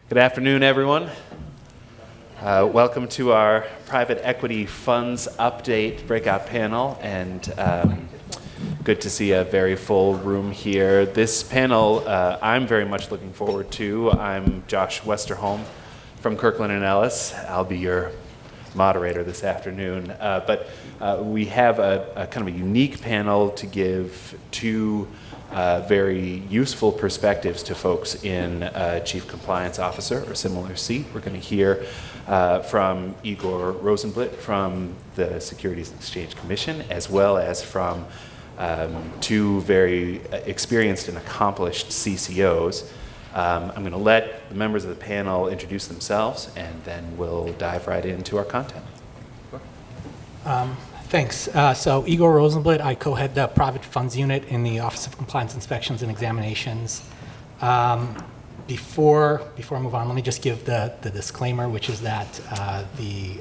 Good afternoon, everyone. Welcome to our private equity funds update breakout panel, and good to see a very full room here. This panel I'm very much looking forward to. I'm Josh Westerholm from Kirkland and Ellis. I'll be your moderator this afternoon, but we have a kind of a unique panel to give two very useful perspectives to folks in Chief Compliance Officer or similar seat. We're going to hear from Igor Rozenblit from the Securities and Exchange Commission, as well as from two very experienced and accomplished CCOs. I'm going to let the members of the panel introduce themselves, and then we'll dive right into our content. Thanks. So Igor Rozenblit, I co-head the Private Funds Unit in the Office of Compliance Inspections and Examinations. Before I move on, let me just give the disclaimer, which is that the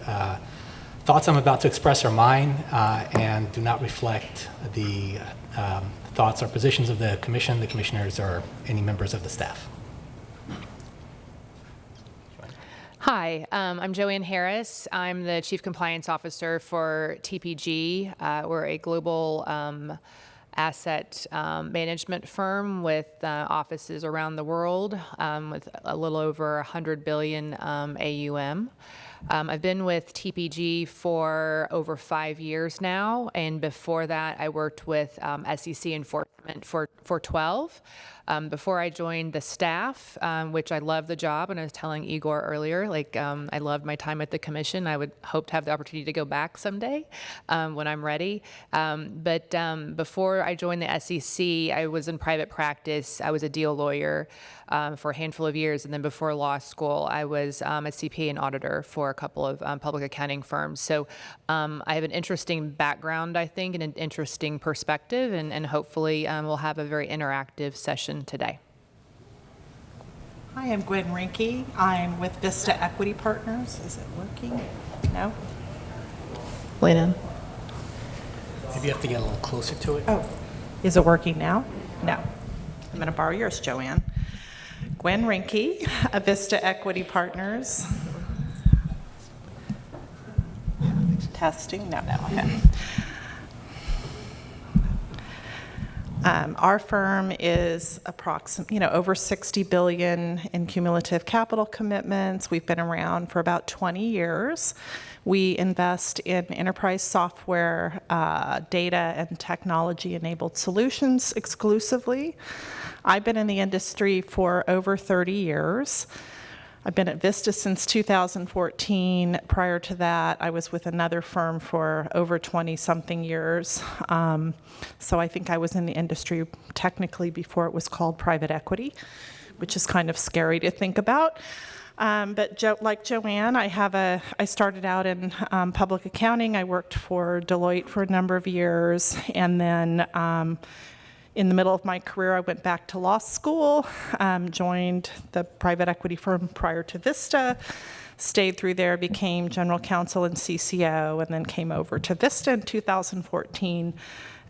thoughts I'm about to express are mine and do not reflect the thoughts or positions of the Commission, the Commissioners, or any members of the staff. Hi, I'm Joanne Harris. I'm the Chief Compliance Officer for TPG. We're a global asset management firm with offices around the world with a little over 100 billion AUM. I've been with TPG for over 5 years now, and before that I worked with SEC enforcement for 12. Before I joined the staff, which I love the job, and I was telling Igor earlier, I loved my time at the Commission. I would hope to have the opportunity to go back someday when I'm ready. But before I joined the SEC, I was in private practice. I was a deal lawyer for a handful of years, and then before law school, I was a CPA and auditor for a couple of public accounting firms. So I have an interesting background, I think, and an interesting perspective, and hopefully we'll have a very interactive session today. Hi, I'm Gwen Reinke. I'm with Vista Equity Partners. Is it working? No? Lena. Maybe you have to get a little closer to it. Oh, is it working now? No. I'm going to borrow yours, Joanne. Gwen Reinke, Vista Equity Partners. Testing? No, okay. Our firm is over 60 billion in cumulative capital commitments. We've been around for about 20 years. We invest in enterprise software, data, and technology-enabled solutions exclusively. I've been in the industry for over 30 years. I've been at Vista since 2014. Prior to that, I was with another firm for over 20-something years. So I think I was in the industry technically before it was called private equity, which is kind of scary to think about. But like Joanne, I started out in public accounting. I worked for Deloitte for a number of years, and then in the middle of my career, I went back to law school, joined the private equity firm prior to Vista, stayed through there, became general counsel and CCO, and then came over to Vista in 2014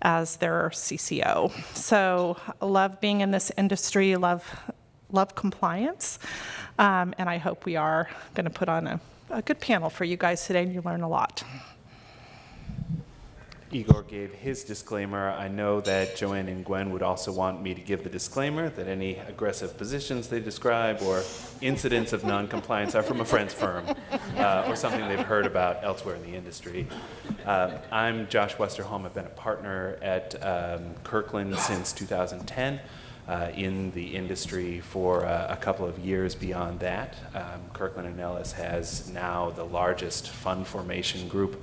as their CCO. So I love being in this industry, love compliance, and I hope we are going to put on a good panel for you guys today, and you learn a lot. Igor gave his disclaimer. I know that Joanne and Gwen would also want me to give the disclaimer that any aggressive positions they describe or incidents of non-compliance are from a friend's firm or something they've heard about elsewhere in the industry. I'm Josh Westerholm. I've been a partner at Kirkland since 2010. In the industry for a couple of years beyond that. Kirkland and Ellis has now the largest fund formation group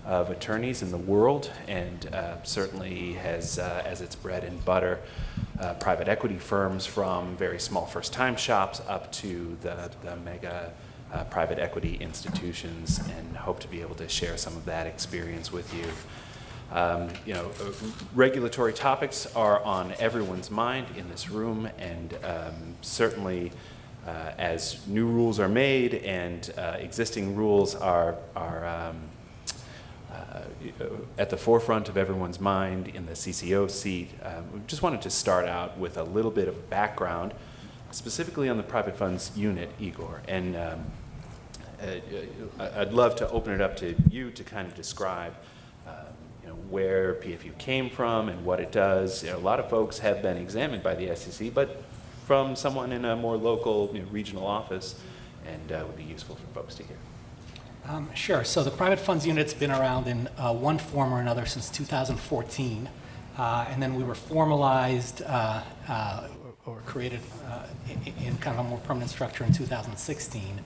of attorneys in the world, and certainly has as its bread and butter private equity firms from very small first-time shops up to the mega private equity institutions, and hope to be able to share some of that experience with you. Regulatory topics are on everyone's mind in this room, and certainly as new rules are made and existing rules are at the forefront of everyone's mind in the CCO seat, we just wanted to start out with a little bit of background specifically on the private funds unit, Igor. And I'd love to open it up to you to kind of describe where PFU came from and what it does. A lot of folks have been examined by the SEC, but from someone in a more local, regional office, and would be useful for folks to hear. Sure. So the private funds unit's been around in one form or another since 2014, and then we were formalized or created in kind of a more permanent structure in 2016.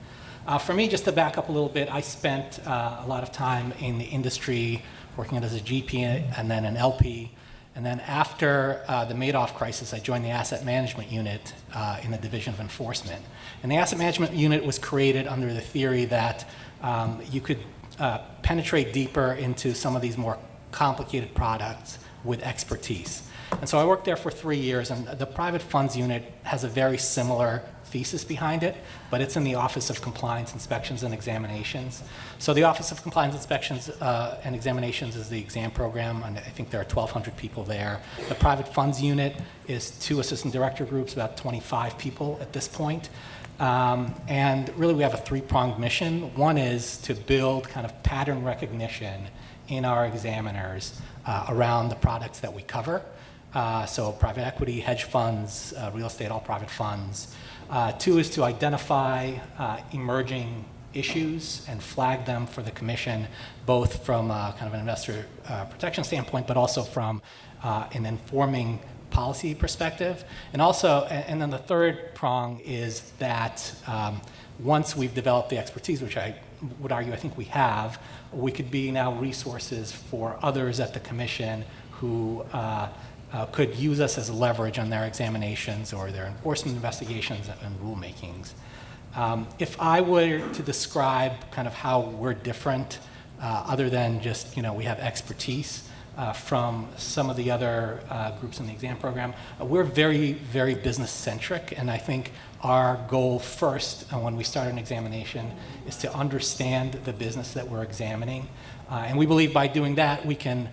For me, just to back up a little bit, I spent a lot of time in the industry working as a GP and then an LP. And then after the Madoff crisis, I joined the asset management unit in the Division of Enforcement. And the asset management unit was created under the theory that you could penetrate deeper into some of these more complicated products with expertise. And so I worked there for 3 years, and the private funds unit has a very similar thesis behind it, but it's in the Office of Compliance Inspections and Examinations. So the Office of Compliance Inspections and Examinations is the exam program, and I think there are 1,200 people there. The private funds unit is 2 assistant director groups, about 25 people at this point. And really we have a 3-pronged mission. One is to build kind of pattern recognition in our examiners around the products that we cover. So private equity, hedge funds, real estate, all private funds. 2 is to identify emerging issues and flag them for the commission, both from kind of an investor protection standpoint, but also from an informing policy perspective. And also, and then the 3rd prong is that once we've developed the expertise, which I would argue I think we have, we could be now resources for others at the commission who could use us as leverage on their examinations or their enforcement investigations and rulemakings. If I were to describe kind of how we're different, other than just, we have expertise from some of the other groups in the exam program, we're very, very business-centric, and I think our goal first when we start an examination is to understand the business that we're examining. And we believe by doing that, we can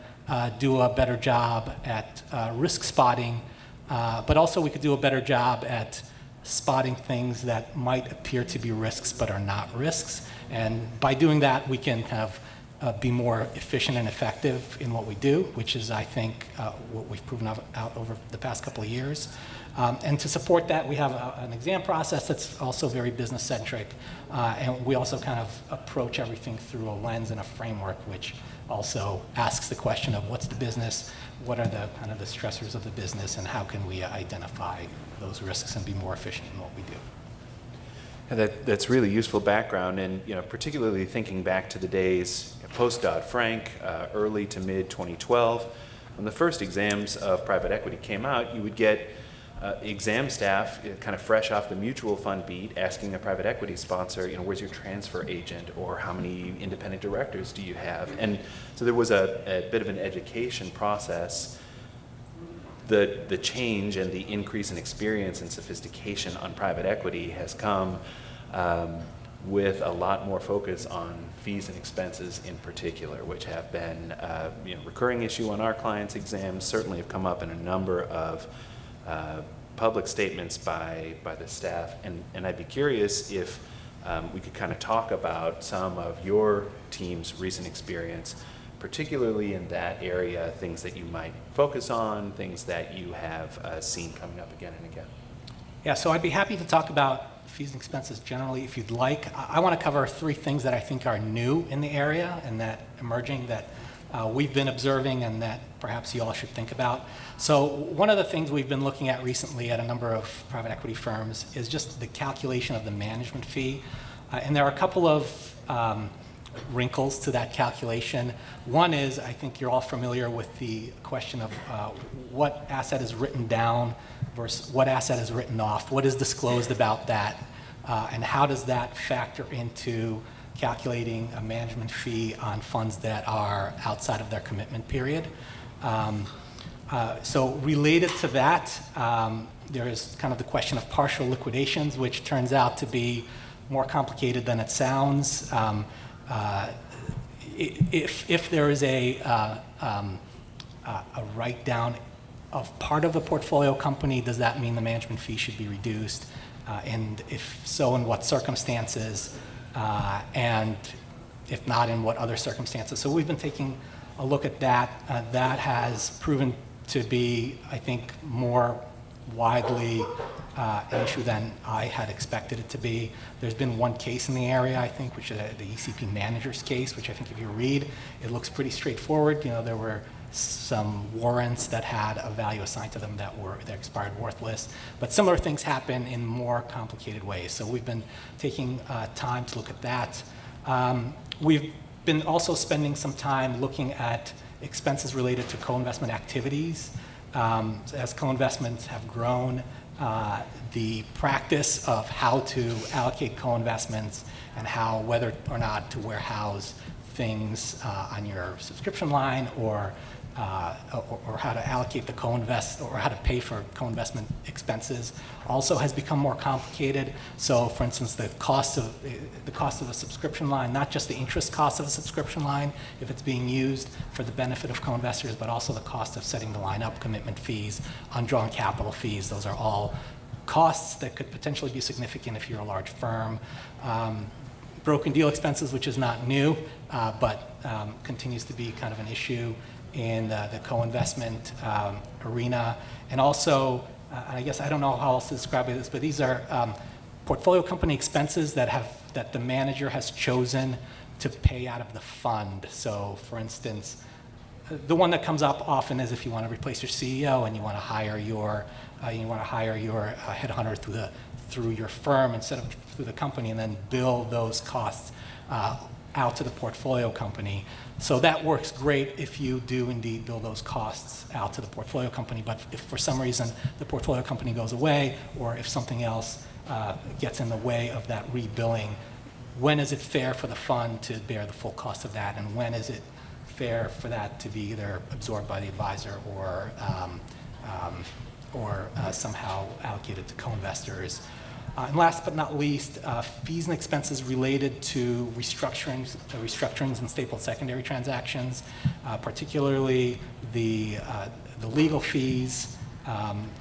do a better job at risk spotting, but also we could do a better job at spotting things that might appear to be risks but are not risks. And by doing that, we can kind of be more efficient and effective in what we do, which is, I think, what we've proven out over the past couple of years. And to support that, we have an exam process that's also very business-centric, and we also kind of approach everything through a lens and a framework, which also asks the question of what's the business, what are the kind of the stressors of the business, and how can we identify those risks and be more efficient in what we do. And that's really useful background, and particularly thinking back to the days post Dodd-Frank, early to mid 2012, when the first exams of private equity came out, you would get exam staff kind of fresh off the mutual fund beat asking a private equity sponsor, where's your transfer agent, or how many independent directors do you have? And so there was a bit of an education process. The change and the increase in experience and sophistication on private equity has come with a lot more focus on fees and expenses in particular, which have been a recurring issue on our clients' exams, certainly have come up in a number of public statements by the staff, and I'd be curious if we could kind of talk about some of your team's recent experience, particularly in that area, things that you might focus on, things that you have seen coming up again and again. Yeah, so I'd be happy to talk about fees and expenses generally if you'd like. I want to cover 3 things that I think are new in the area and that emerging that we've been observing and that perhaps you all should think about. So one of the things we've been looking at recently at a number of private equity firms is just the calculation of the management fee. And there are a couple of wrinkles to that calculation. One is, I think you're all familiar with the question of what asset is written down versus what asset is written off, what is disclosed about that, and how does that factor into calculating a management fee on funds that are outside of their commitment period. So related to that, there is kind of the question of partial liquidations, which turns out to be more complicated than it sounds. If there is a write-down of part of the portfolio company, does that mean the management fee should be reduced? And if so, in what circumstances? And if not, in what other circumstances? So we've been taking a look at that. That has proven to be, I think, more widely an issue than I had expected it to be. There's been one case in the area, I think, which is the ECP manager's case, which I think if you read, it looks pretty straightforward. You know, there were some warrants that had a value assigned to them that expired worthless. But similar things happen in more complicated ways. So we've been taking time to look at that. We've been also spending some time looking at expenses related to co-investment activities. As co-investments have grown, the practice of how to allocate co-investments and whether or not to warehouse things on your subscription line or how to allocate the co-invest or how to pay for co-investment expenses also has become more complicated. So, for instance, the cost of a subscription line, not just the interest cost of a subscription line if it's being used for the benefit of co-investors, but also the cost of setting the line up, commitment fees, undrawn capital fees. Those are all costs that could potentially be significant if you're a large firm. Broken deal expenses, which is not new, but continues to be kind of an issue in the co-investment arena. And also, I guess I don't know how else to describe this, but these are portfolio company expenses that the manager has chosen to pay out of the fund. So, for instance, the one that comes up often is if you want to replace your CEO and you want to hire your headhunter through your firm instead of through the company, and then bill those costs out to the portfolio company. So that works great if you do indeed bill those costs out to the portfolio company, but if for some reason the portfolio company goes away, or if something else gets in the way of that rebilling, when is it fair for the fund to bear the full cost of that, and when is it fair for that to be either absorbed by the advisor or somehow allocated to co-investors? And last but not least, fees and expenses related to restructurings and stapled secondary transactions, particularly the legal fees,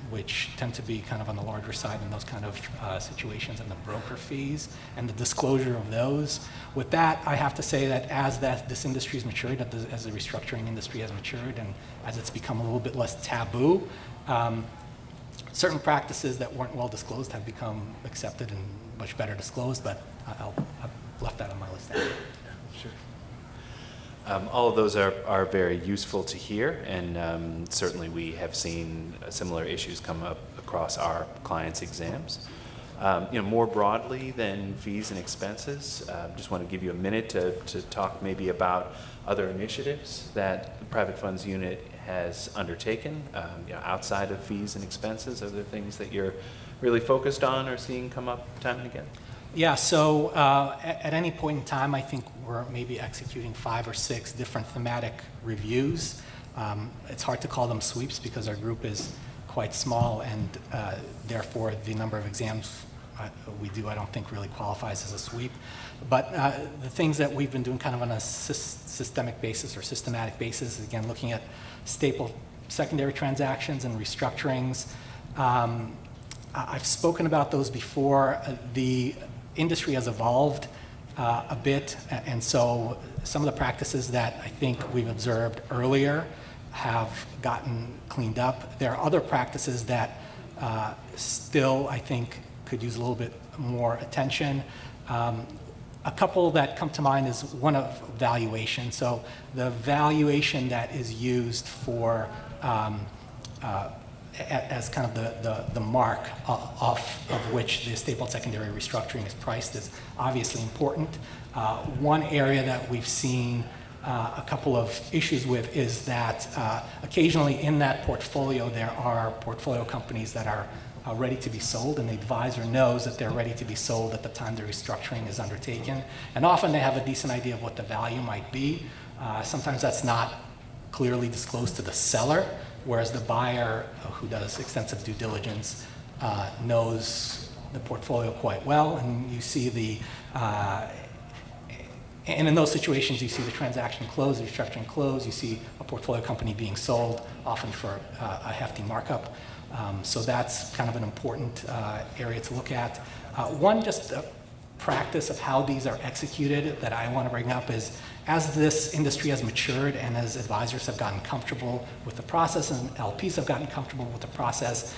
which tend to be kind of on the larger side in those kind of situations, and the broker fees and the disclosure of those. With that, I have to say that as this industry has matured, as the restructuring industry has matured, and as it's become a little bit less taboo, certain practices that weren't well disclosed have become accepted and much better disclosed, but I've left that on my list. Sure. All of those are very useful to hear, and certainly we have seen similar issues come up across our clients' exams. More broadly than fees and expenses, just want to give you a minute to talk maybe about other initiatives that the private funds unit has undertaken, outside of fees and expenses. Are there things that you're really focused on or seeing come up time and again? Yeah, so at any point in time, I think we're maybe executing 5 or 6 different thematic reviews. It's hard to call them sweeps because our group is quite small, and therefore the number of exams we do, I don't think really qualifies as a sweep. But the things that we've been doing kind of on a systemic basis or systematic basis, again, looking at stapled secondary transactions and restructurings. I've spoken about those before. The industry has evolved a bit, and so some of the practices that I think we've observed earlier have gotten cleaned up. There are other practices that still, I think, could use a little bit more attention. A couple that come to mind is one of valuation. So the valuation that is used for as kind of the mark off of which the stapled secondary restructuring is priced is obviously important. One area that we've seen a couple of issues with is that occasionally in that portfolio there are portfolio companies that are ready to be sold, and the advisor knows that they're ready to be sold at the time the restructuring is undertaken. And often they have a decent idea of what the value might be. Sometimes that's not clearly disclosed to the seller, whereas the buyer, who does extensive due diligence, knows the portfolio quite well. And you see the And in those situations, you see the transaction close, the restructuring close, you see a portfolio company being sold, often for a hefty markup. So that's kind of an important area to look at. One just practice of how these are executed that I want to bring up is, as this industry has matured and as advisors have gotten comfortable with the process and LPs have gotten comfortable with the process,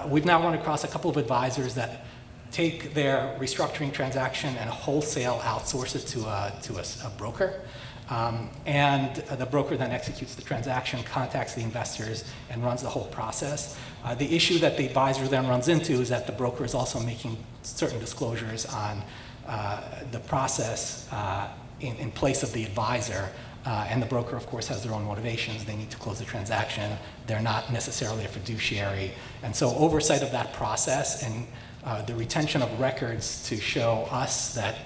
we've now run across a couple of advisors that take their restructuring transaction and wholesale outsource it to a broker. And the broker then executes the transaction, contacts the investors, and runs the whole process. The issue that the advisor then runs into is that the broker is also making certain disclosures on the process in place of the advisor. And the broker, of course, has their own motivations. They need to close the transaction. They're not necessarily a fiduciary. And so oversight of that process and the retention of records to show us that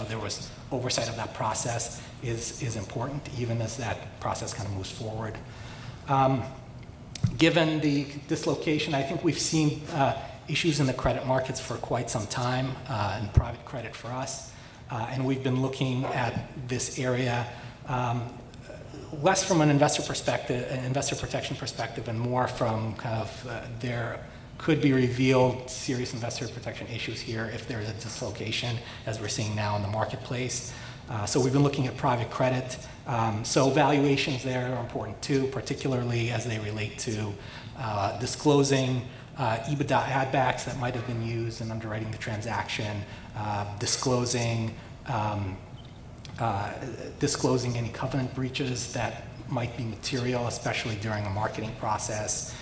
there was oversight of that process is important, even as that process kind of moves forward. Given the dislocation, I think we've seen issues in the credit markets for quite some time, in private credit for us, and we've been looking at this area less from an investor perspective, an investor protection perspective, and more from kind of there could be revealed serious investor protection issues here if there is a dislocation, as we're seeing now in the marketplace. So we've been looking at private credit. So valuations there are important too, particularly as they relate to disclosing EBITDA add-backs that might have been used in underwriting the transaction, disclosing any covenant breaches that might be material, especially during a marketing process.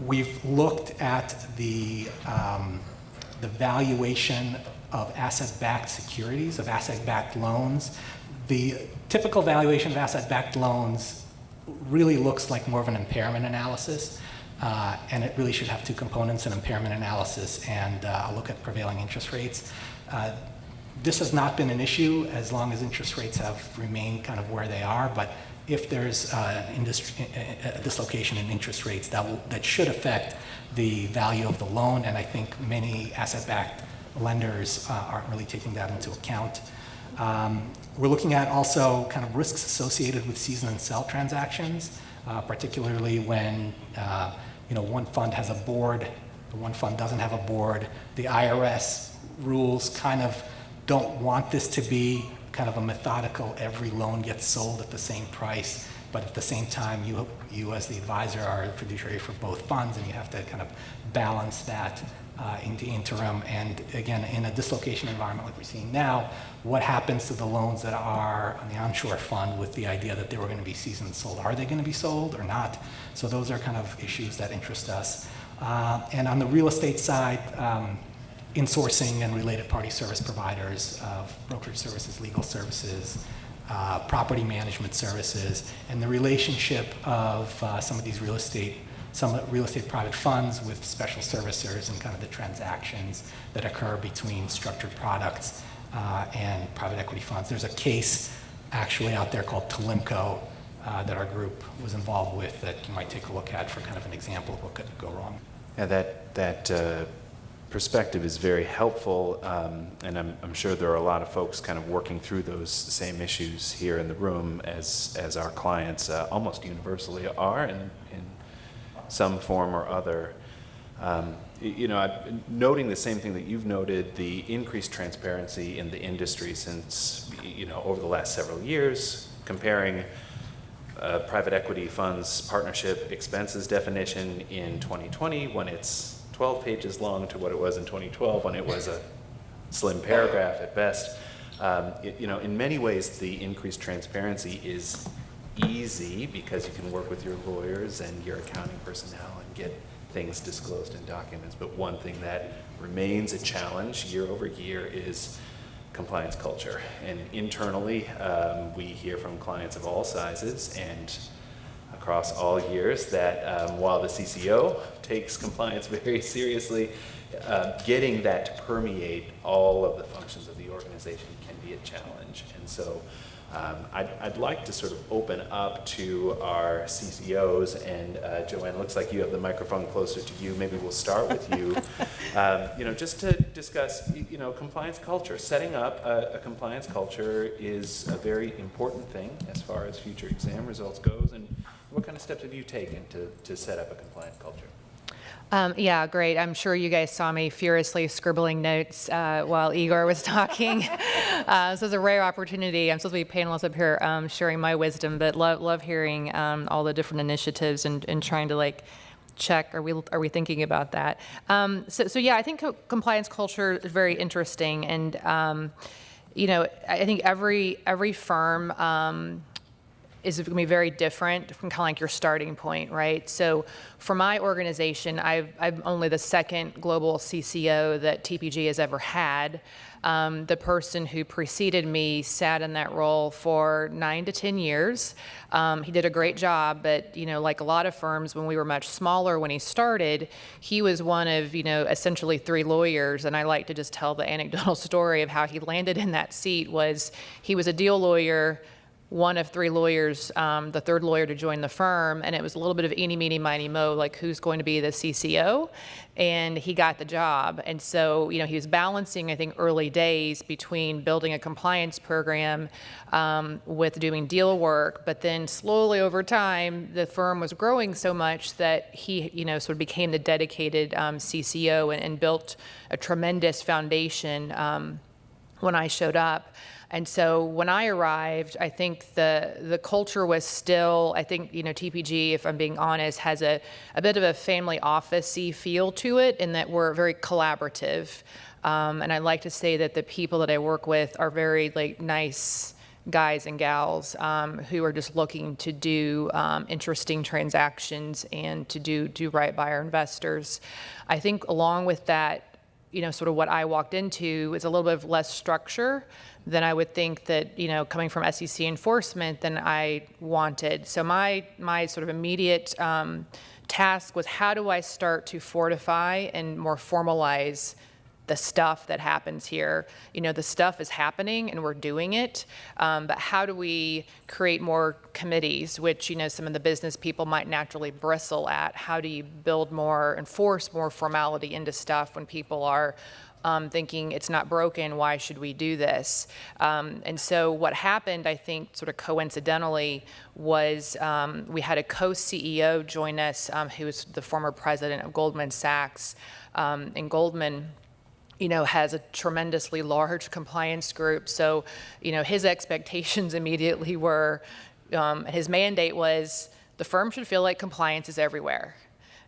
We've looked at the valuation of asset-backed securities, of asset-backed loans. The typical valuation of asset-backed loans really looks like more of an impairment analysis, and it really should have two components, an impairment analysis and a look at prevailing interest rates. This has not been an issue as long as interest rates have remained kind of where they are, but if there's a dislocation in interest rates, that should affect the value of the loan, and I think many asset-backed lenders aren't really taking that into account. We're looking at also kind of risks associated with season and sell transactions, particularly when one fund has a board, one fund doesn't have a board. The IRS rules kind of don't want this to be kind of a methodical, every loan gets sold at the same price, but at the same time, you as the advisor are a fiduciary for both funds, and you have to kind of balance that in the interim. And again, in a dislocation environment like we're seeing now, what happens to the loans that are on the onshore fund with the idea that they were going to be seasoned sold? Are they going to be sold or not? So those are kind of issues that interest us. And on the real estate side, insourcing and related party service providers of brokerage services, legal services, property management services, and the relationship of some of these real estate private funds with special servicers and kind of the transactions that occur between structured products and private equity funds. There's a case actually out there called Talimco that our group was involved with that you might take a look at for kind of an example of what could go wrong. Yeah, that perspective is very helpful, and I'm sure there are a lot of folks kind of working through those same issues here in the room as our clients almost universally are in some form or other. I'm noting the same thing that you've noted, the increased transparency in the industry since, over the last several years, comparing private equity funds partnership expenses definition in 2020 when it's 12 pages long to what it was in 2012 when it was a slim paragraph at best. In many ways, the increased transparency is easy because you can work with your lawyers and your accounting personnel and get things disclosed in documents. But one thing that remains a challenge year over year is compliance culture. And internally, we hear from clients of all sizes and across all years that while the CCO takes compliance very seriously, getting that to permeate all of the functions of the organization can be a challenge. And so I'd like to sort of open up to our CCOs, and Joanne, looks like you have the microphone closer to you. Maybe we'll start with you. Just to discuss, compliance culture. Setting up a compliance culture is a very important thing as far as future exam results goes. And what kind of steps have you taken to set up a compliance culture? Yeah, great. I'm sure you guys saw me furiously scribbling notes while Igor was talking. This is a rare opportunity. I'm supposed to be a panelist up here sharing my wisdom, but love hearing all the different initiatives and trying to check, are we thinking about that? So yeah, I think compliance culture is very interesting, and I think every firm is going to be very different from kind of like your starting point, right? So for my organization, I'm only the second global CCO that TPG has ever had. The person who preceded me sat in that role for 9 to 10 years. He did a great job, but like a lot of firms, when we were much smaller when he started, he was one of essentially 3 lawyers. And I like to just tell the anecdotal story of how he landed in that seat. Was he was a deal lawyer, one of 3 lawyers, the 3rd lawyer to join the firm, and it was a little bit of eeny, meeny, miny, mo, like who's going to be the CCO, and he got the job. And so, he was balancing, I think, early days between building a compliance program with doing deal work, but then slowly over time, the firm was growing so much that he, sort of became the dedicated CCO and built a tremendous foundation when I showed up. And so when I arrived, I think the culture was still, I think, TPG, if I'm being honest, has a bit of a family office-y feel to it, in that we're very collaborative. And I like to say that the people that I work with are very nice guys and gals who are just looking to do interesting transactions and to do right by our investors. I think along with that, sort of what I walked into is a little bit of less structure than I would think that, coming from SEC enforcement, than I wanted. So my sort of immediate task was, how do I start to fortify and more formalize the stuff that happens here? The stuff is happening and we're doing it, but how do we create more committees, which, some of the business people might naturally bristle at? How do you build more, enforce more formality into stuff when people are thinking it's not broken, why should we do this? And so what happened, I think, sort of coincidentally, was we had a co-CEO join us who was the former president of Goldman Sachs, and Goldman has a tremendously large compliance group. So, his expectations immediately were, his mandate was, the firm should feel like compliance is everywhere.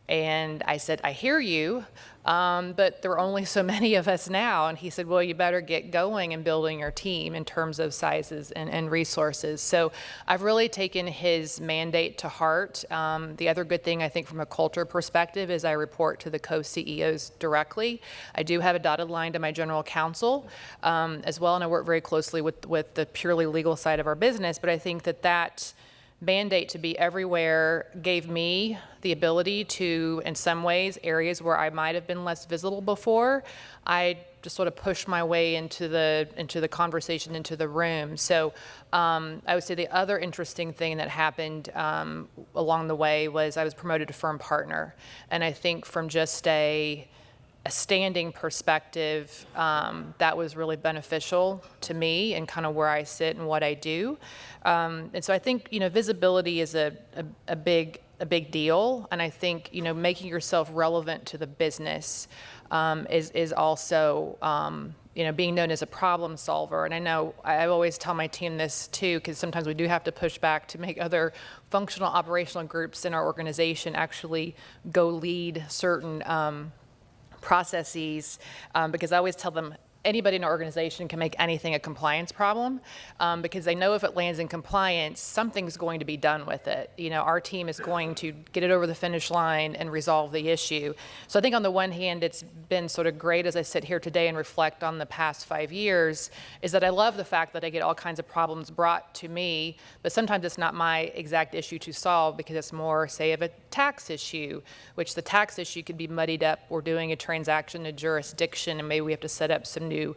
And I said, I hear you, but there are only so many of us now. And he said, well, you better get going and building your team in terms of sizes and resources. So I've really taken his mandate to heart. The other good thing, I think, from a culture perspective, is I report to the co-CEOs directly. I do have a dotted line to my general counsel as well, and I work very closely with the purely legal side of our business. But I think that mandate to be everywhere gave me the ability to, in some ways, areas where I might have been less visible before, I just sort of pushed my way into the conversation, into the room. So I would say the other interesting thing that happened along the way was I was promoted to firm partner. And I think from just a standing perspective, that was really beneficial to me and kind of where I sit and what I do. And so I think, visibility is a big deal. And I think, making yourself relevant to the business is also, being known as a problem solver. And I know I always tell my team this too, because sometimes we do have to push back to make other functional operational groups in our organization actually go lead certain processes, because I always tell them, anybody in our organization can make anything a compliance problem, because they know if it lands in compliance, something's going to be done with it. Our team is going to get it over the finish line and resolve the issue. So I think on the one hand, it's been sort of great as I sit here today and reflect on the past 5 years, is that I love the fact that I get all kinds of problems brought to me, but sometimes it's not my exact issue to solve, because it's more, say, of a tax issue, which the tax issue could be muddied up. We're doing a transaction, a jurisdiction, and maybe we have to set up some new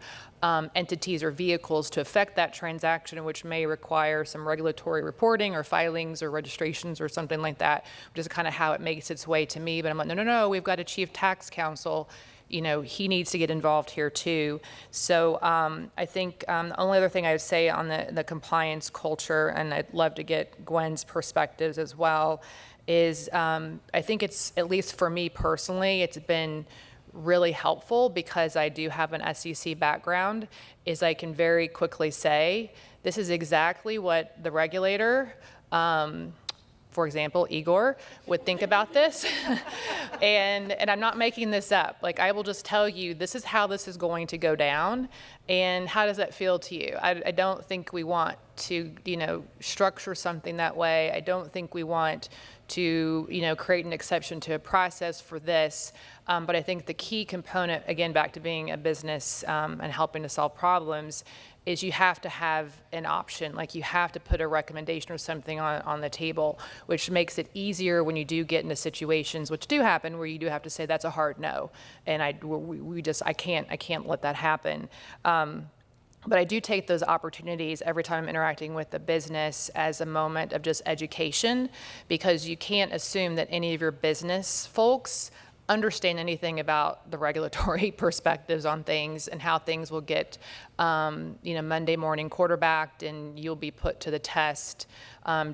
entities or vehicles to affect that transaction, which may require some regulatory reporting or filings or registrations or something like that, which is kind of how it makes its way to me. But I'm like, no, we've got a chief tax counsel. He needs to get involved here too. So I think the only other thing I would say on the compliance culture, and I'd love to get Gwen's perspectives as well, is I think it's, at least for me personally, it's been really helpful because I do have an SEC background, is I can very quickly say, this is exactly what the regulator, for example, Igor, would think about this. and I'm not making this up. Like, I will just tell you, this is how this is going to go down. And how does that feel to you? I don't think we want to, structure something that way. I don't think we want to, create an exception to a process for this. But I think the key component, again, back to being a business and helping to solve problems, is you have to have an option. Like, you have to put a recommendation or something on the table, which makes it easier when you do get into situations, which do happen, where you do have to say that's a hard no, and I can't let that happen. But I do take those opportunities every time I'm interacting with the business as a moment of just education, because you can't assume that any of your business folks understand anything about the regulatory perspectives on things and how things will get, Monday morning quarterbacked, and you'll be put to the test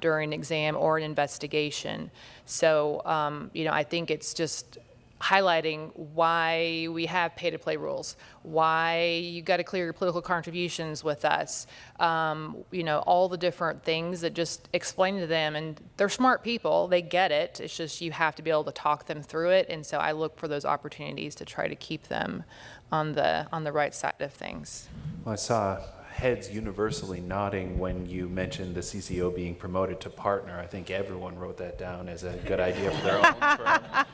during an exam or an investigation. So, I think it's just highlighting why we have pay-to-play rules, why you got to clear your political contributions with us, all the different things, that just explain to them. And they're smart people, they get it. It's just you have to be able to talk them through it. And so I look for those opportunities to try to keep them on the right side of things. Well, I saw heads universally nodding when you mentioned the CCO being promoted to partner. I think everyone wrote that down as a good idea for their own firm.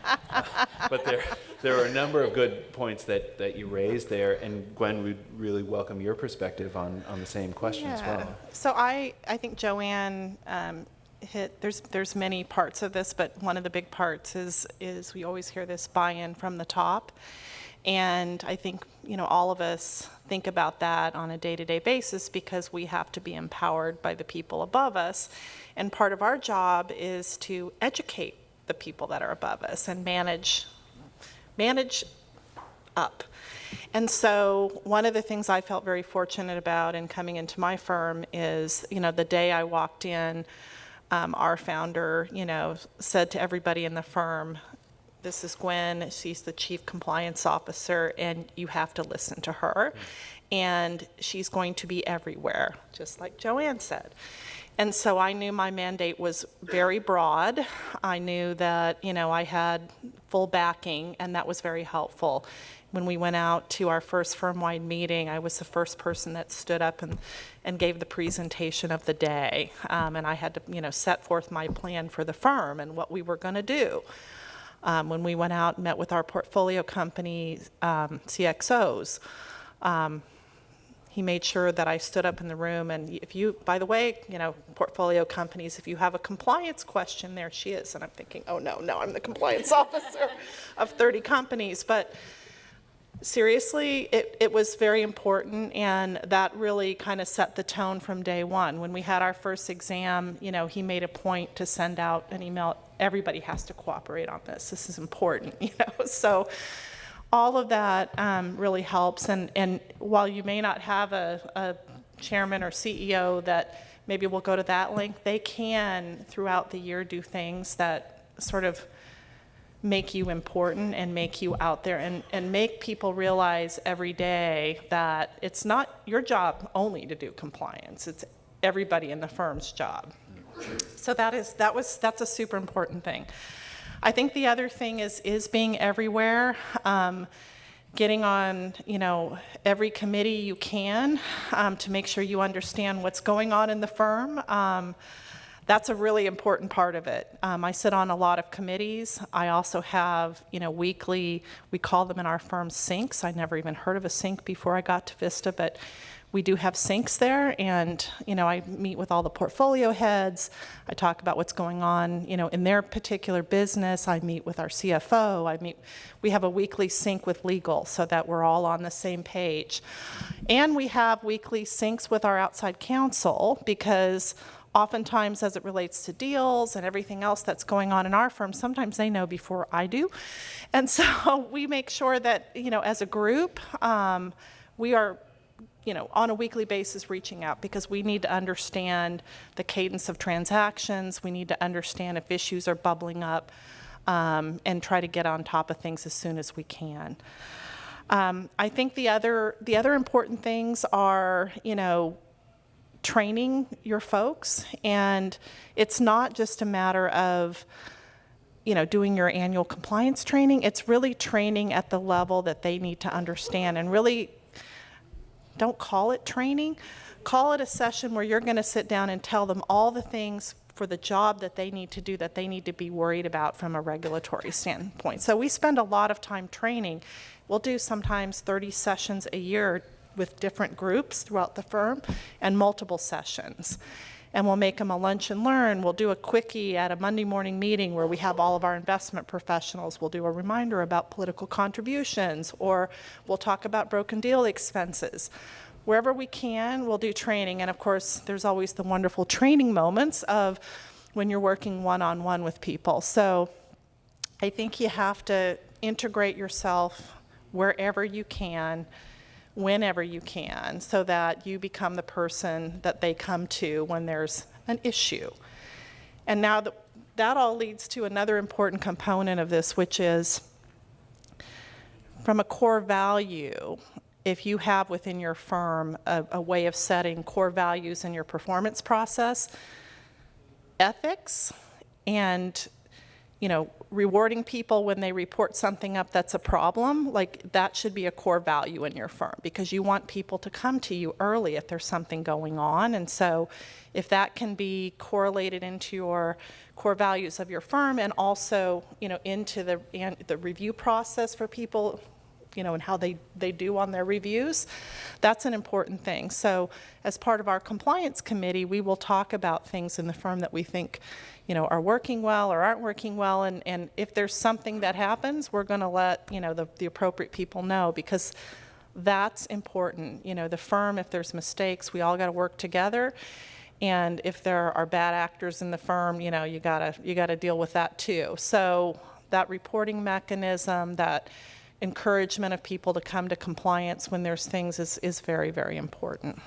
But there are a number of good points that you raised there, and Gwen, we'd really welcome your perspective on the same question as well. So I think Joanne hit, there's many parts of this, but one of the big parts is we always hear this buy-in from the top. And I think, all of us think about that on a day-to-day basis because we have to be empowered by the people above us. And part of our job is to educate the people that are above us and manage up. And so one of the things I felt very fortunate about in coming into my firm is, the day I walked in, our founder, said to everybody in the firm, "This is Gwen, she's the chief compliance officer, and you have to listen to her. And she's going to be everywhere," just like Joanne said. And so I knew my mandate was very broad. I knew that, I had full backing, and that was very helpful. When we went out to our first firm-wide meeting, I was the first person that stood up and gave the presentation of the day. And I had to, set forth my plan for the firm and what we were going to do. When we went out and met with our portfolio company CXOs, he made sure that I stood up in the room, and if you, by the way, portfolio companies, if you have a compliance question, there she is. And I'm thinking, oh no, I'm the compliance officer of 30 companies. But seriously, it was very important, and that really kind of set the tone from day one. When we had our first exam, he made a point to send out an email, everybody has to cooperate on this. This is important, So all of that really helps. And while you may not have a chairman or CEO that maybe will go to that length, they can, throughout the year, do things that sort of make you important and make you out there and make people realize every day that it's not your job only to do compliance. It's everybody in the firm's job. So that's a super important thing. I think the other thing is being everywhere, getting on every committee you can to make sure you understand what's going on in the firm. that's a really important part of it. I sit on a lot of committees. I also have, weekly, we call them in our firm sinks. I never even heard of a sink before I got to Vista, but we do have sinks there, and I meet with all the portfolio heads. I talk about what's going on, in their particular business. I meet with our CFO. We have a weekly sync with legal so that we're all on the same page. And we have weekly syncs with our outside counsel, because oftentimes as it relates to deals and everything else that's going on in our firm, sometimes they know before I do. And so we make sure that, as a group, we are on a weekly basis reaching out, because we need to understand the cadence of transactions. We need to understand if issues are bubbling up, and try to get on top of things as soon as we can. I think the other important things are, training your folks, and it's not just a matter of doing your annual compliance training. It's really training at the level that they need to understand, and really don't call it training. Call it a session where you're going to sit down and tell them all the things for the job that they need to do, that they need to be worried about from a regulatory standpoint. So we spend a lot of time training. We'll do sometimes 30 sessions a year with different groups throughout the firm, and multiple sessions. And we'll make them a lunch and learn. We'll do a quickie at a Monday morning meeting where we have all of our investment professionals. We'll do a reminder about political contributions, or we'll talk about broken deal expenses. Wherever we can, we'll do training. And of course, there's always the wonderful training moments of when you're working one-on-one with people. So I think you have to integrate yourself wherever you can, whenever you can, so that you become the person that they come to when there's an issue. And now that all leads to another important component of this, which is from a core value. If you have within your firm a way of setting core values in your performance process, ethics, and rewarding people when they report something up that's a problem, like that should be a core value in your firm, because you want people to come to you early if there's something going on. And so if that can be correlated into your core values of your firm, and also into the review process for people, and how they do on their reviews, that's an important thing. So as part of our compliance committee, we will talk about things in the firm that we think are working well or aren't working well, and if there's something that happens, we're going to let the appropriate people know, because that's important. The firm, if there's mistakes, we all got to work together, and if there are bad actors in the firm, you gotta deal with that too. So that reporting mechanism, that encouragement of people to come to compliance when there's things is very, very important.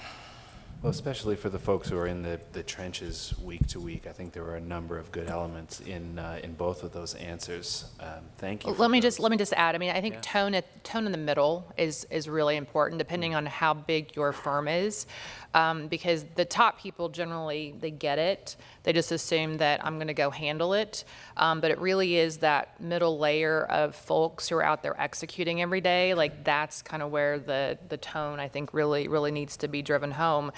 Well, especially for the folks who are in the trenches week to week, I think there were a number of good elements in both of those answers. Thank you. Let me just add. I mean, I think tone in the middle is really important, depending on how big your firm is, because the top people generally, they get it. They just assume that I'm going to go handle it, but it really is that middle layer of folks who are out there executing every day. Like, that's kind of where the tone, I think, really needs to be driven home.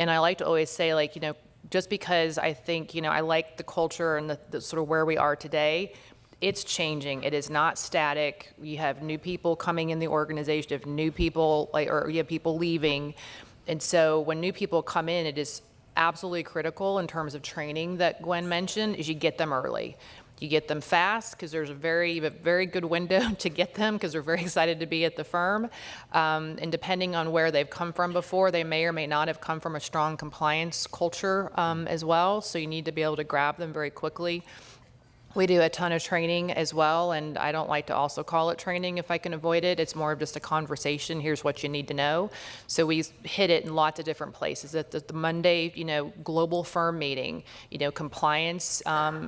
And I like to always say, like, just because I think, I like the culture and the sort of where we are today, it's changing. It is not static. You have new people coming in the organization, you have new people, or you have people leaving. And so when new people come in, it is absolutely critical in terms of training that Gwen mentioned, is you get them early. You get them fast, because there's a very good window to get them, because they're very excited to be at the firm. And depending on where they've come from before, they may or may not have come from a strong compliance culture as well. So you need to be able to grab them very quickly. We do a ton of training as well, and I don't like to also call it training if I can avoid it. It's more of just a conversation. Here's what you need to know. So we hit it in lots of different places. At the Monday, global firm meeting, compliance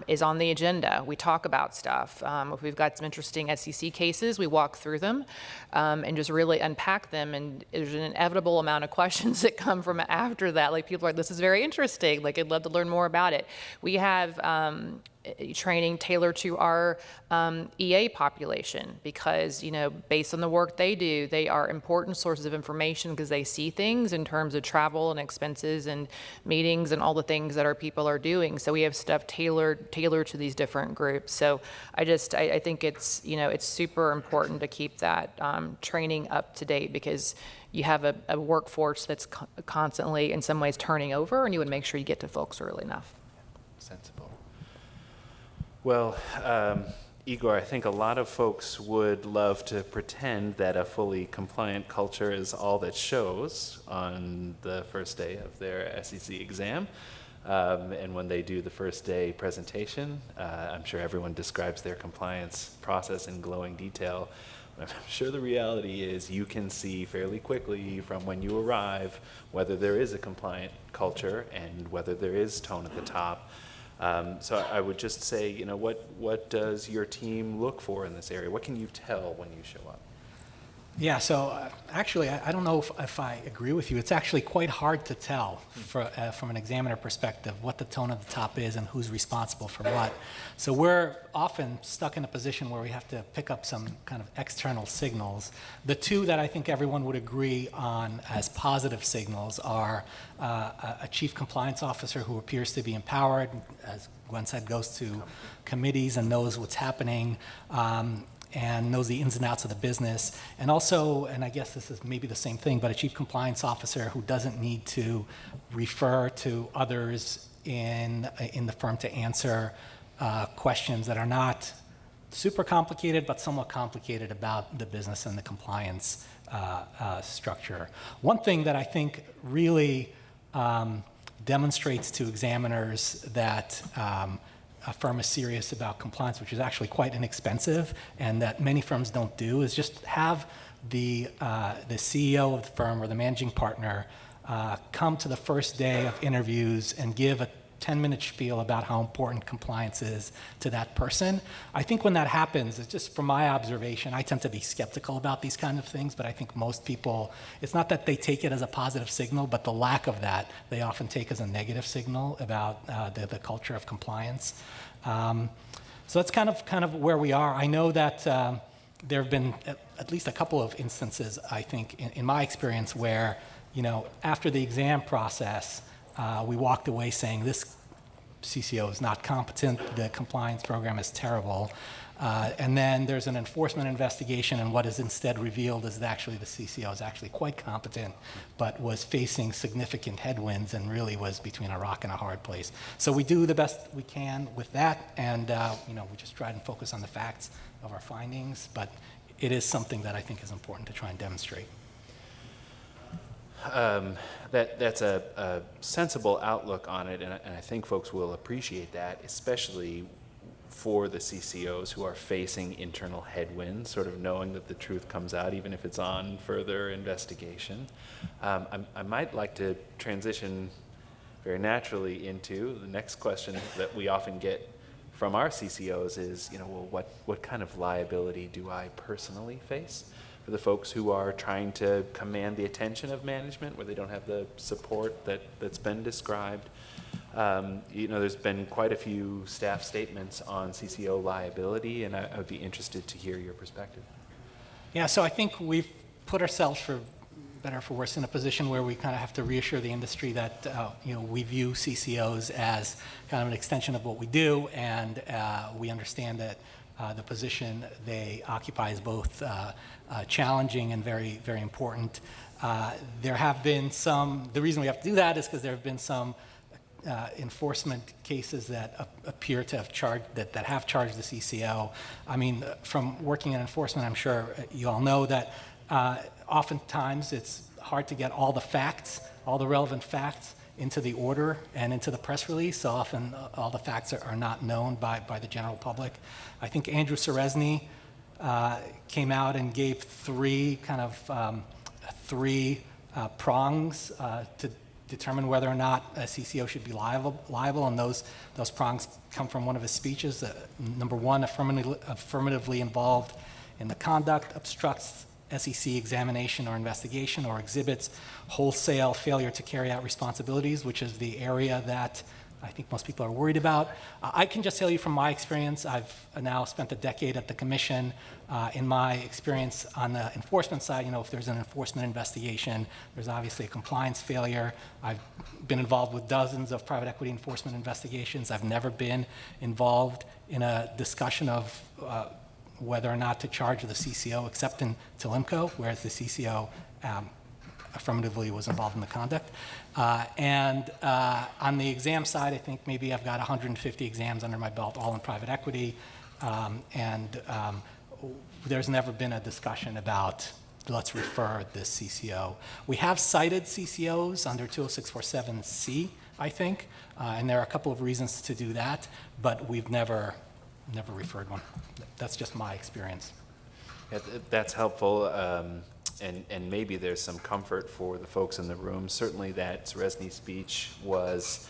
is on the agenda. We talk about stuff. If we've got some interesting SEC cases, we walk through them and just really unpack them. And there's an inevitable amount of questions that come from after that. Like, people are like, this is very interesting. Like, I'd love to learn more about it. We have training tailored to our EA population because, based on the work they do, they are important sources of information because they see things in terms of travel and expenses and meetings and all the things that our people are doing. So we have stuff tailored to these different groups. So I think it's, it's super important to keep that training up to date because you have a workforce that's constantly, in some ways, turning over, and you would make sure you get to folks early enough. Sensible. Well, Igor, I think a lot of folks would love to pretend that a fully compliant culture is all that shows on the first day of their SEC exam. And when they do the first day presentation, I'm sure everyone describes their compliance process in glowing detail. I'm sure the reality is you can see fairly quickly from when you arrive whether there is a compliant culture and whether there is tone at the top. So I would just say, what does your team look for in this area? What can you tell when you show up? Yeah, so actually, I don't know if I agree with you. It's actually quite hard to tell from an examiner perspective what the tone of the top is and who's responsible for what. So we're often stuck in a position where we have to pick up some kind of external signals. The two that I think everyone would agree on as positive signals are a chief compliance officer who appears to be empowered, as Gwen said, goes to committees and knows what's happening, and knows the ins and outs of the business. And also, and I guess this is maybe the same thing, but a chief compliance officer who doesn't need to refer to others in the firm to answer questions that are not super complicated, but somewhat complicated about the business and the compliance structure. One thing that I think really demonstrates to examiners that a firm is serious about compliance, which is actually quite inexpensive and that many firms don't do, is just have the CEO of the firm or the managing partner come to the first day of interviews and give a 10-minute spiel about how important compliance is to that person. I think when that happens, it's just from my observation, I tend to be skeptical about these kind of things, but I think most people, it's not that they take it as a positive signal, but the lack of that, they often take as a negative signal about the culture of compliance. So that's kind of where we are. I know that there have been at least a couple of instances, I think, in my experience where, after the exam process, we walked away saying this CCO is not competent, the compliance program is terrible, and then there's an enforcement investigation, and what is instead revealed is that actually the CCO is actually quite competent, but was facing significant headwinds and really was between a rock and a hard place. So we do the best we can with that, and we just try and focus on the facts of our findings, but it is something that I think is important to try and demonstrate. That's a sensible outlook on it, and I think folks will appreciate that, especially for the CCOs who are facing internal headwinds, sort of knowing that the truth comes out, even if it's on further investigation. I might like to transition very naturally into the next question that we often get from our CCOs is, what kind of liability do I personally face? For the folks who are trying to command the attention of management where they don't have the support that's been described. There's been quite a few staff statements on CCO liability, and I would be interested to hear your perspective. Yeah, so I think we've put ourselves, for better or for worse, in a position where we kind of have to reassure the industry that we view CCOs as kind of an extension of what we do, and we understand that the position they occupy is both challenging and very, very important. There have been the reason we have to do that is because there have been some enforcement cases that appear to have charged the CCO. I mean, from working in enforcement, I'm sure you all know that oftentimes it's hard to get all the relevant facts into the order and into the press release. So often all the facts are not known by the general public. I think Andrew Serezny came out and gave three prongs to determine whether or not a CCO should be liable, and those prongs come from one of his speeches. Number one, affirmatively involved in the conduct, obstructs SEC examination or investigation, or exhibits wholesale failure to carry out responsibilities, which is the area that I think most people are worried about. I can just tell you from my experience, I've now spent a decade at the commission. In my experience on the enforcement side, if there's an enforcement investigation, there's obviously a compliance failure. I've been involved with dozens of private equity enforcement investigations. I've never been involved in a discussion of whether or not to charge the CCO except in Telemco, whereas the CCO affirmatively was involved in the conduct. And on the exam side, I think maybe I've got 150 exams under my belt, all in private equity. There's never been a discussion about let's refer this CCO. We have cited CCOs under 20647C, I think, and there are a couple of reasons to do that, but we've never referred one. That's just my experience. Yeah, that's helpful, and maybe there's some comfort for the folks in the room. Certainly that Zresny speech was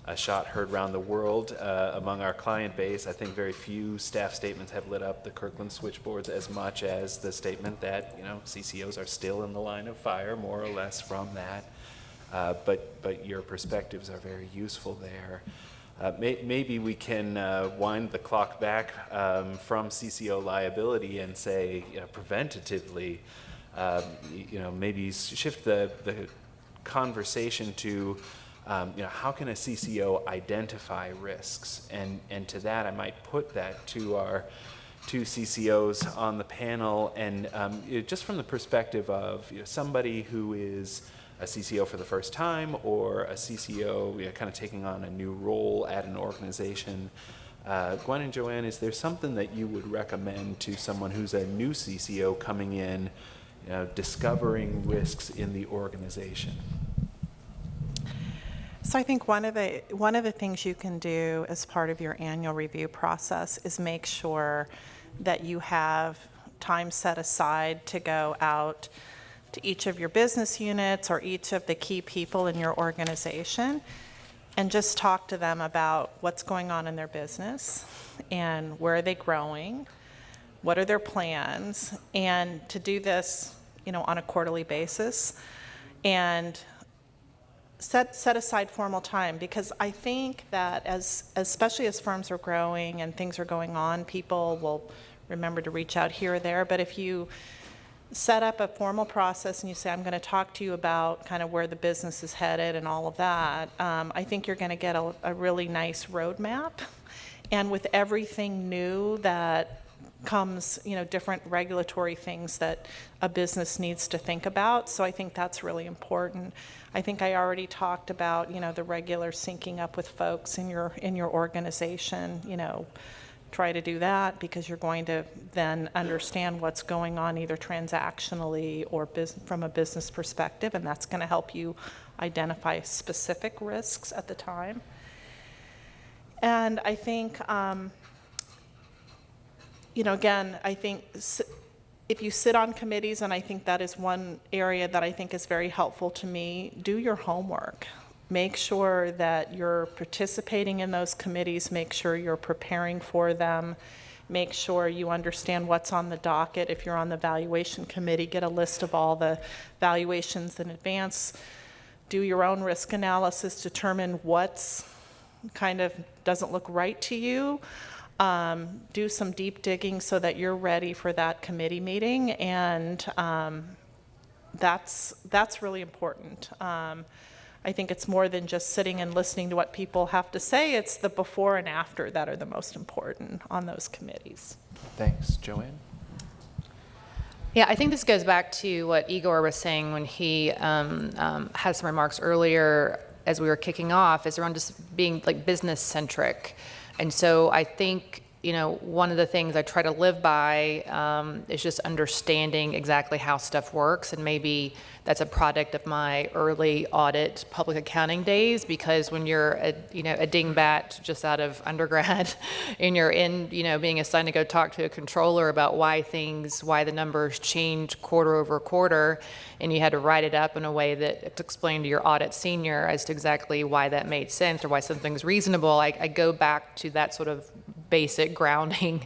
a shot heard around the world among our client base. I think very few staff statements have lit up the Kirkland switchboards as much as the statement that CCOs are still in the line of fire, more or less, from that. But your perspectives are very useful there. Maybe we can wind the clock back from CCO liability and say, preventatively, maybe shift the conversation to, how can a CCO identify risks? And to that, I might put that to our two CCOs on the panel, and just from the perspective of somebody who is a CCO for the first time, or a CCO kind of taking on a new role at an organization. Gwen and Joanne, is there something that you would recommend to someone who's a new CCO coming in, discovering risks in the organization? So I think one of the things you can do as part of your annual review process is make sure that you have time set aside to go out to each of your business units or each of the key people in your organization and just talk to them about what's going on in their business and where are they growing, what are their plans, and to do this, on a quarterly basis, and set aside formal time, because I think that especially as firms are growing and things are going on, people will remember to reach out here or there. But if you set up a formal process and you say, I'm going to talk to you about kind of where the business is headed and all of that, I think you're going to get a really nice roadmap. And with everything new that comes, different regulatory things that a business needs to think about. So I think that's really important. I think I already talked about, the regular syncing up with folks in your organization, try to do that, because you're going to then understand what's going on either transactionally or from a business perspective, and that's going to help you identify specific risks at the time. And I think, again, I think if you sit on committees, and I think that is one area that I think is very helpful to me, do your homework. Make sure that you're participating in those committees. Make sure you're preparing for them. Make sure you understand what's on the docket. If you're on the valuation committee, get a list of all the valuations in advance. Do your own risk analysis. Determine what's kind of doesn't look right to you. Do some deep digging so that you're ready for that committee meeting. And that's really important. I think it's more than just sitting and listening to what people have to say. It's the before and after that are the most important on those committees. Thanks. Joanne? Yeah, I think this goes back to what Igor was saying when he had some remarks earlier as we were kicking off, is around just being like business centric. And so I think, one of the things I try to live by is just understanding exactly how stuff works, and maybe that's a product of my early audit public accounting days, because when you're a dingbat just out of undergrad and you're being assigned to go talk to a controller about why the numbers change quarter over quarter, and you had to write it up in a way that to explain to your audit senior as to exactly why that made sense or why something's reasonable, I go back to that sort of basic grounding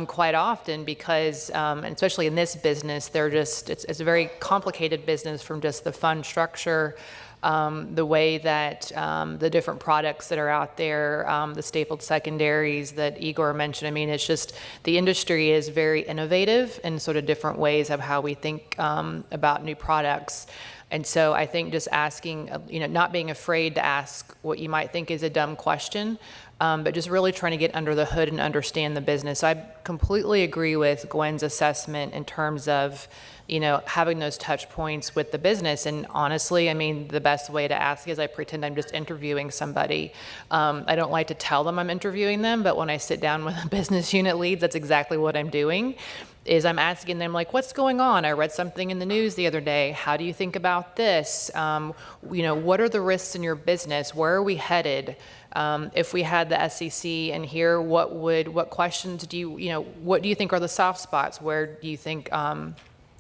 quite often, because and especially in this business, it's a very complicated business, from just the fund structure the way that the different products that are out there, the stapled secondaries that Igor mentioned. I mean, it's just the industry is very innovative in sort of different ways of how we think about new products. And so I think just asking, not being afraid to ask what you might think is a dumb question, but just really trying to get under the hood and understand the business. So I completely agree with Gwen's assessment in terms of, having those touch points with the business. And honestly, I mean, the best way to ask is I pretend I'm just interviewing somebody. I don't like to tell them I'm interviewing them, but when I sit down with a business unit lead, that's exactly what I'm doing. Is I'm asking them, like, what's going on? I read something in the news the other day. How do you think about this? What are the risks in your business? Where are we headed? If we had the SEC in here, what questions do what do you think are the soft spots? Where do you think,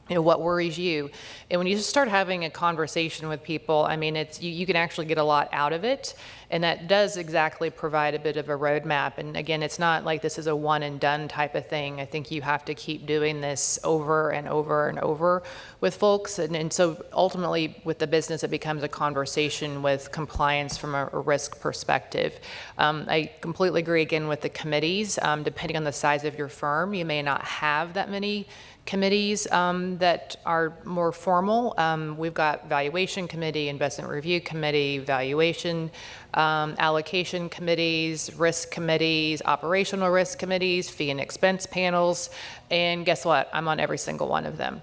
what worries you? And when you just start having a conversation with people, I mean, you can actually get a lot out of it. And that does exactly provide a bit of a roadmap. And again, it's not like this is a one and done type of thing. I think you have to keep doing this over and over and over with folks. And so ultimately with the business, it becomes a conversation with compliance from a risk perspective. I completely agree again with the committees. Depending on the size of your firm, you may not have that many committees that are more formal. We've got valuation committee, investment review committee, valuation, allocation committees, risk committees, operational risk committees, fee and expense panels, and guess what? I'm on every single one of them.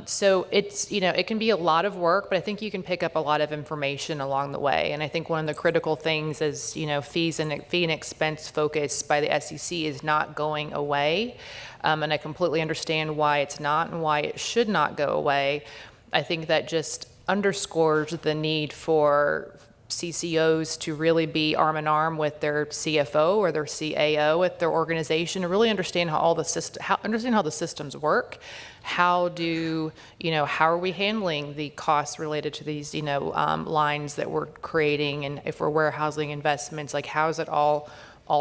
So it's, it can be a lot of work, but I think you can pick up a lot of information along the way. And I think one of the critical things is, fee and expense focus by the SEC is not going away. And I completely understand why it's not and why it should not go away. I think that just underscores the need for CCOs to really be arm in arm with their CFO or their CAO at their organization to really understand how all the how the systems work. How are we handling the costs related to these, lines that we're creating, and if we're warehousing investments, like how is it all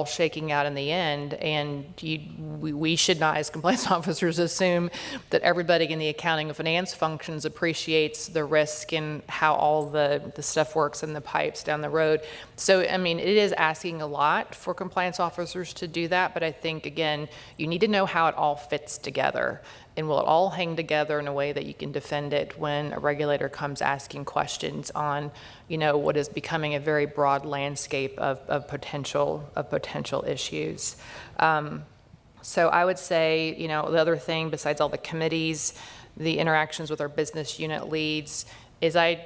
shaking out in the end? And we should not, as compliance officers, assume that everybody in the accounting and finance functions appreciates the risk and how all the stuff works in the pipes down the road. So, I mean, it is asking a lot for compliance officers to do that, but I think, again, you need to know how it all fits together. And will it all hang together in a way that you can defend it when a regulator comes asking questions on, what is becoming a very broad landscape of potential issues. So I would say, the other thing besides all the committees, the interactions with our business unit leads, is it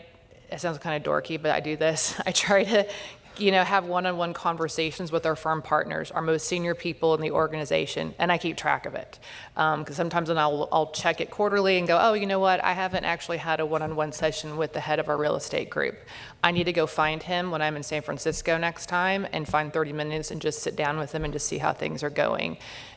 sounds kind of dorky, but I do this. I try to have one-on-one conversations with our firm partners, our most senior people in the organization, and I keep track of it. Because sometimes then I'll check it quarterly and go, oh, you know what, I haven't actually had a one-on-one session with the head of our real estate group. I need to go find him when I'm in San Francisco next time and find 30 minutes and just sit down with him and just see how things are going.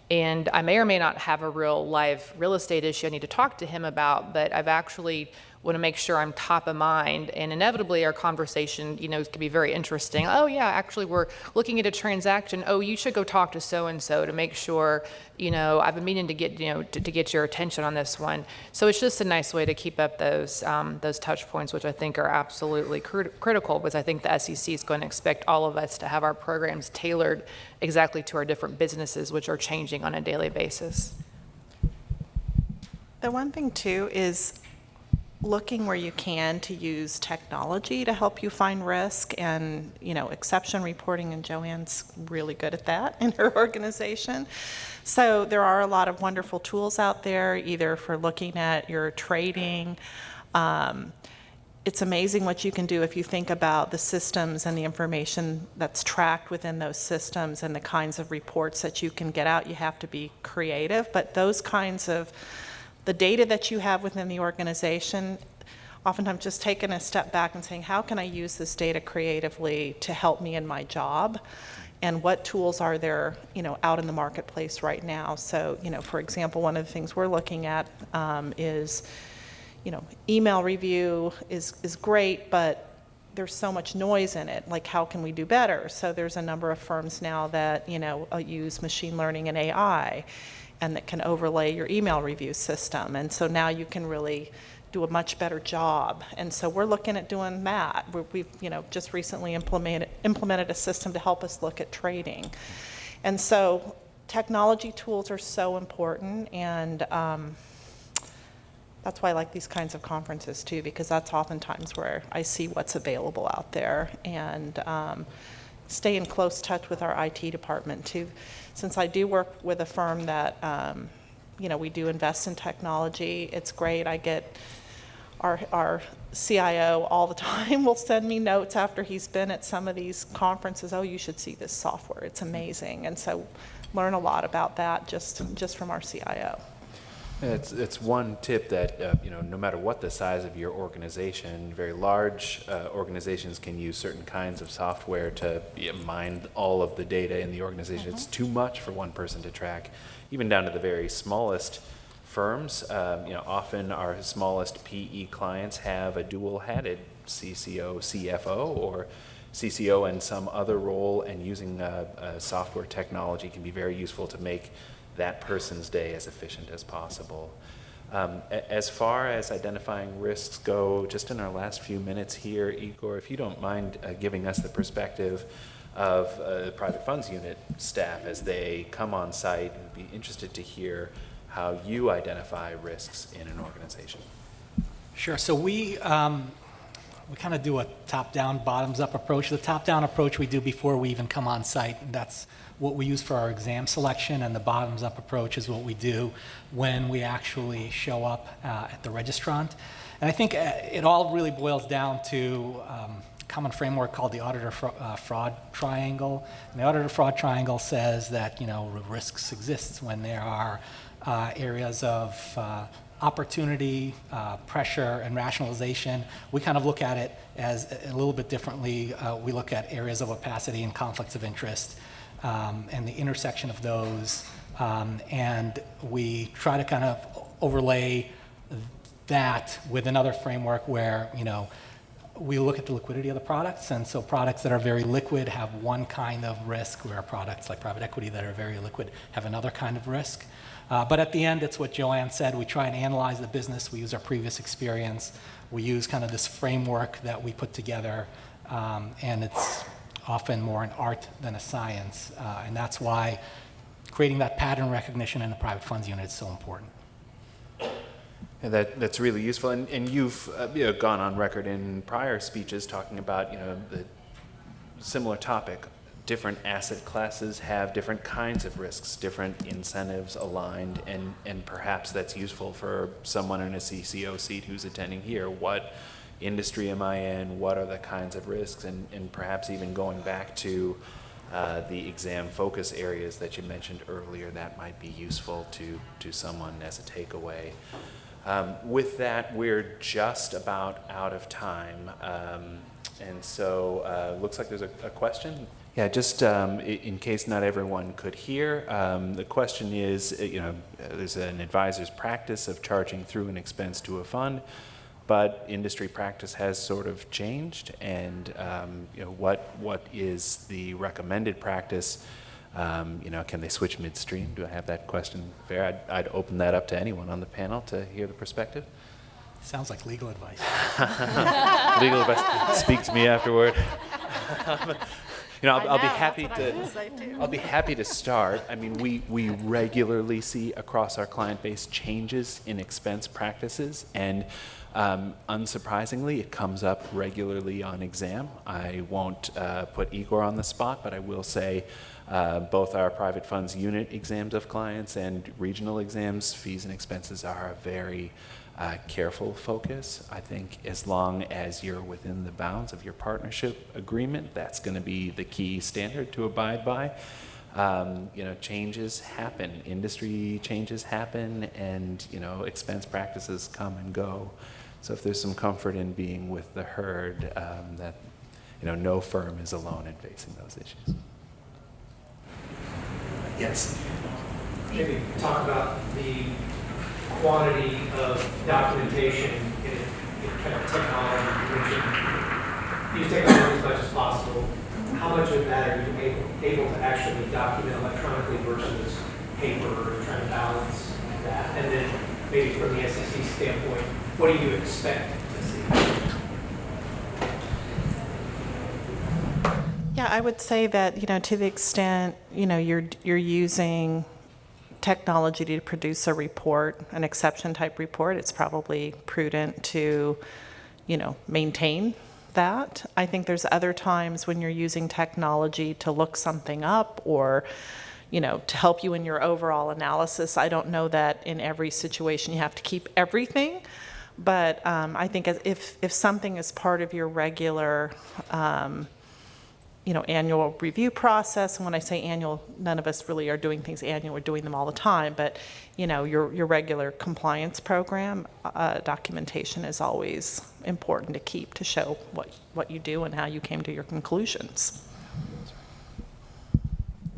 And I may or may not have a real live real estate issue I need to talk to him about, but I've actually want to make sure I'm top of mind, and inevitably our conversation, can be very interesting. Oh yeah, actually we're looking at a transaction. Oh, you should go talk to so-and-so to make sure, I've been meaning to get, to get your attention on this one. So it's just a nice way to keep up those touch points, which I think are absolutely critical, because I think the SEC is going to expect all of us to have our programs tailored exactly to our different businesses, which are changing on a daily basis. The one thing too is looking where you can to use technology to help you find risk and, exception reporting, and Joanne's really good at that in her organization. So there are a lot of wonderful tools out there, either for looking at your trading. It's amazing what you can do if you think about the systems and the information that's tracked within those systems and the kinds of reports that you can get out. You have to be creative, but those kinds of the data that you have within the organization, oftentimes just taking a step back and saying, how can I use this data creatively to help me in my job? And what tools are there, out in the marketplace right now? So, for example, one of the things we're looking at is, email review is great, but there's so much noise in it. Like, how can we do better? So there's a number of firms now that, use machine learning and AI, and that can overlay your email review system. And so now you can really do a much better job. And so we're looking at doing that. We've just recently implemented a system to help us look at trading. And so technology tools are so important, and that's why I like these kinds of conferences too, because that's oftentimes where I see what's available out there, and stay in close touch with our IT department too. Since I do work with a firm that, we do invest in technology, it's great. I get our CIO all the time will send me notes after he's been at some of these conferences. Oh, you should see this software. It's amazing. And so learn a lot about that just from our CIO. It's one tip that, no matter what the size of your organization, very large organizations can use certain kinds of software to mine all of the data in the organization. It's too much for one person to track, even down to the very smallest firms. Often our smallest PE clients have a dual-hatted CCO, CFO, or CCO in some other role, and using software technology can be very useful to make that person's day as efficient as possible. As far as identifying risks go, just in our last few minutes here, Igor, if you don't mind giving us the perspective of the private funds unit staff as they come on site, I'd be interested to hear how you identify risks in an organization. Sure. So we kind of do a top-down, bottoms-up approach. The top-down approach we do before we even come on site, and that's what we use for our exam selection, and the bottoms-up approach is what we do when we actually show up at the registrant. And I think it all really boils down to a common framework called the auditor-fraud triangle. And the auditor-fraud triangle says that risks exist when there are areas of opportunity, pressure, and rationalization. We kind of look at it as a little bit differently. We look at areas of opacity and conflicts of interest, and the intersection of those, and we try to kind of overlay that with another framework where we look at the liquidity of the products, and so products that are very liquid have one kind of risk, where products like private equity that are very liquid have another kind of risk. But at the end, it's what Joanne said. We try and analyze the business. We use our previous experience. We use kind of this framework that we put together, and it's often more an art than a science. And that's why creating that pattern recognition in the private funds unit is so important. And that's really useful. And you've gone on record in prior speeches talking about the similar topic. Different asset classes have different kinds of risks, different incentives aligned, and perhaps that's useful for someone in a CCO seat who's attending here. What industry am I in? What are the kinds of risks? And perhaps even going back to the exam focus areas that you mentioned earlier, that might be useful to someone as a takeaway. With that, we're just about out of time. And so looks like there's a question. Yeah, just in case not everyone could hear, the question is, there's an advisor's practice of charging through an expense to a fund, but industry practice has sort of changed, and what is the recommended practice? Can they switch midstream? Do I have that question fair? I'd open that up to anyone on the panel to hear the perspective. Sounds like legal advice. Legal advice. Speak to me afterward. I'll be happy to start. I mean, we regularly see across our client base changes in expense practices, and unsurprisingly, it comes up regularly on exam. I won't put Igor on the spot, but I will say both our private funds unit exams of clients and regional exams, fees and expenses are a very careful focus. I think as long as you're within the bounds of your partnership agreement, that's going to be the key standard to abide by. Changes happen, industry changes happen, and expense practices come and go. So if there's some comfort in being with the herd, that no firm is alone in facing those issues. Yes. Maybe talk about the quantity of documentation in kind of technology. Use technology as much as possible. How much of that are you able to actually document electronically versus paper, and trying to balance that? And then maybe from the SEC standpoint, what do you expect to see? Yeah, I would say that, to the extent, you're using technology to produce a report, an exception type report, it's probably prudent to, maintain that. I think there's other times when you're using technology to look something up or, to help you in your overall analysis. I don't know that in every situation you have to keep everything, but I think if something is part of your regular annual review process. And when I say annual, none of us really are doing things annual. We're doing them all the time. But, your regular compliance program, documentation is always important to keep to show what you do and how you came to your conclusions.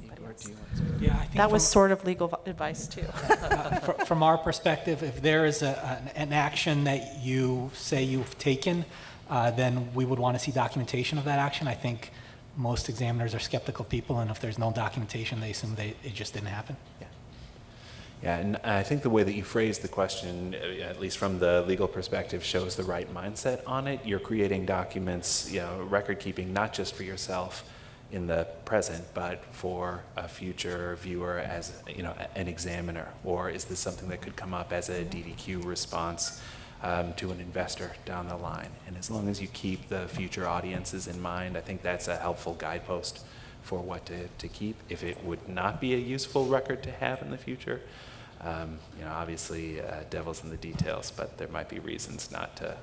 Igor, do you want to? Yeah, I think That was sort of legal advice, too. from our perspective, if there is an action that you say you've taken, then we would want to see documentation of that action. I think most examiners are skeptical people, and if there's no documentation, they assume it just didn't happen. Yeah, and I think the way that you phrased the question, at least from the legal perspective, shows the right mindset on it. You're creating documents, record keeping, not just for yourself in the present, but for a future viewer as, an examiner. Or is this something that could come up as a DDQ response to an investor down the line? And as long as you keep the future audiences in mind, I think that's a helpful guidepost for what to keep. If it would not be a useful record to have in the future, obviously devil's in the details, but there might be reasons not to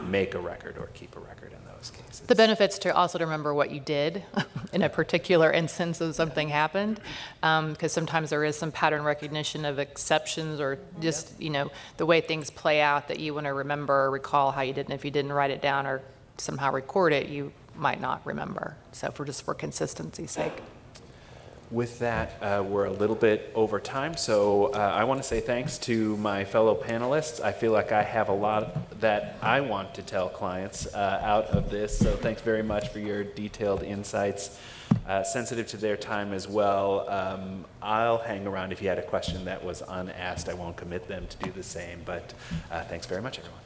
make a record or keep a record in those cases. The benefits to also to remember what you did in a particular instance of something happened, because sometimes there is some pattern recognition of exceptions or just, the way things play out that you want to remember or recall how you did, and if you didn't write it down or somehow record it, you might not remember. So for consistency's sake. With that, we're a little bit over time, so I want to say thanks to my fellow panelists. I feel like I have a lot that I want to tell clients out of this, so thanks very much for your detailed insights, sensitive to their time as well. I'll hang around if you had a question that was unasked. I won't commit them to do the same, but thanks very much, everyone.